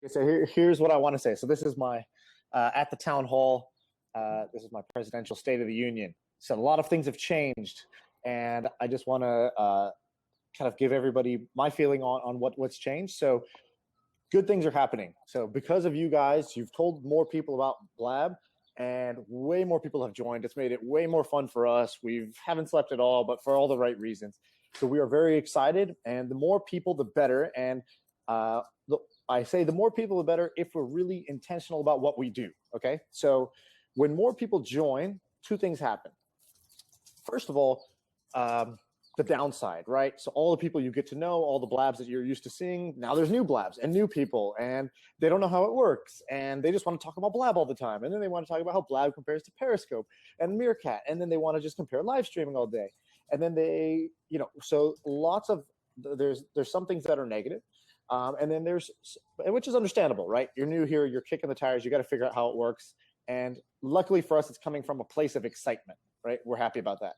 So here's what I want to say. So this is my at the town hall. This is my presidential State of the Union. So a lot of things have changed, and I just want to kind of give everybody my feeling on what's changed. So good things are happening. So because of you guys, you've told more people about Blab, and way more people have joined. It's made it way more fun for us. We haven't slept at all, but for all the right reasons. So we are very excited, and the more people, the better. And I say the more people, the better if we're really intentional about what we do, okay? So when more people join, two things happen. First of all, the downside, right? So all the people you get to know, all the blabs that you're used to seeing, now there's new blabs and new people, and they don't know how it works, and they just want to talk about Blab all the time, and then they want to talk about how Blab compares to Periscope and Meerkat, and then they want to just compare live streaming all day, and then they, so lots of, there's some things that are negative, and then there's, which is understandable, right? You're new here, you're kicking the tires, you got to figure out how it works, and luckily for us, it's coming from a place of excitement, right? We're happy about that.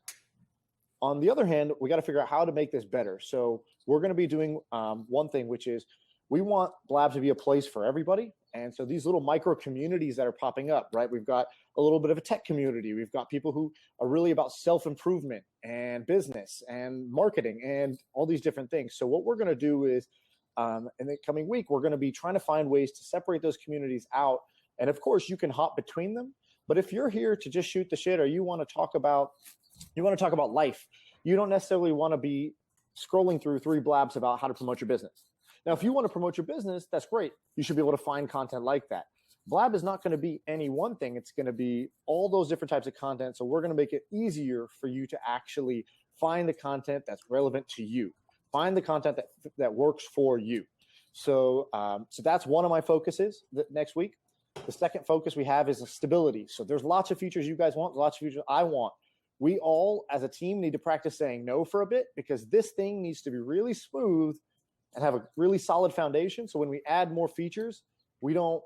On the other hand, we got to figure out how to make this better. So we're going to be doing one thing, which is we want Blab to be a place for everybody. And so these little micro communities that are popping up, right? We've got a little bit of a tech community. We've got people who are really about self-improvement and business and marketing and all these different things. So what we're going to do is in the coming week, we're going to be trying to find ways to separate those communities out. And of course, you can hop between them. But if you're here to just shoot the shit, or you want to talk about life, you don't necessarily want to be scrolling through 3 blabs about how to promote your business. Now, if you want to promote your business, that's great. You should be able to find content like that. Blab is not going to be any one thing. It's going to be all those different types of content. So we're going to make it easier for you to actually find the content that's relevant to you. Find the content that works for you. So that's one of my focuses next week. The second focus we have is stability. So there's lots of features you guys want, lots of features I want. We all, as a team, need to practice saying no for a bit, because this thing needs to be really smooth and have a really solid foundation. So when we add more features, we don't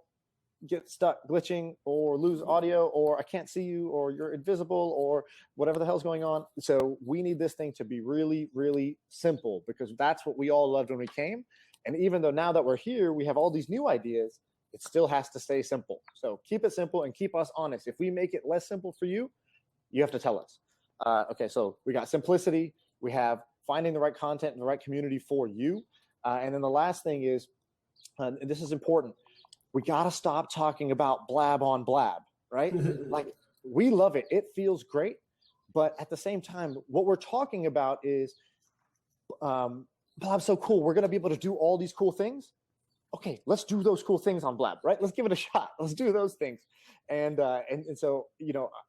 get stuck glitching or lose audio, or I can't see you, or you're invisible, or whatever the hell's going on. So we need this thing to be really, really simple, because that's what we all loved when we came. And even though now that we're here, we have all these new ideas, it still has to stay simple. So keep it simple and keep us honest. If we make it less simple for you, you have to tell us. Okay, so we got simplicity. We have finding the right content and the right community for you. And then the last thing is, and this is important, we got to stop talking about Blab on Blab, right? Like, we love it. It feels great. But at the same time, what we're talking about is Blab's so cool. We're going to be able to do all these cool things. Okay, let's do those cool things on Blab, right? Let's give it a shot. Let's do those things. And so,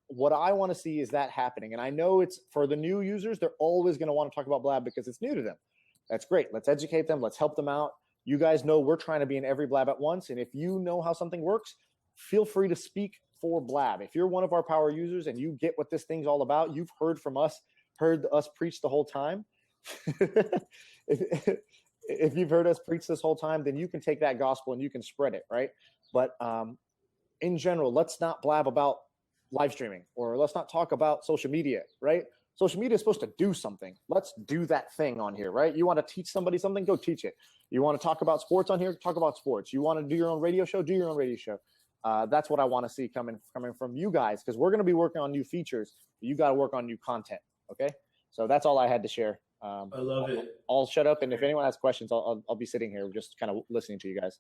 what I want to see is that happening. And I know it's for the new users, they're always going to want to talk about Blab because it's new to them. That's great. Let's educate them. Let's help them out. You guys know we're trying to be in every Blab at once. And if you know how something works, feel free to speak for Blab. If you're one of our power users and you get what this thing's all about, you've heard from us, heard us preach the whole time. If you've heard us preach this whole time, then you can take that gospel and you can spread it, right? But in general, let's not blab about live streaming, or let's not talk about social media, right? Social media is supposed to do something. Let's do that thing on here, right? You want to teach somebody something, go teach it. You want to talk about sports on here, talk about sports. You want to do your own radio show, do your own radio show. That's what I want to see coming from you guys, because we're going to be working on new features. You got to work on new content, okay? So that's all I had to share. I love it. I'll shut up, and if anyone has questions, I'll be sitting here just kind of listening to you guys.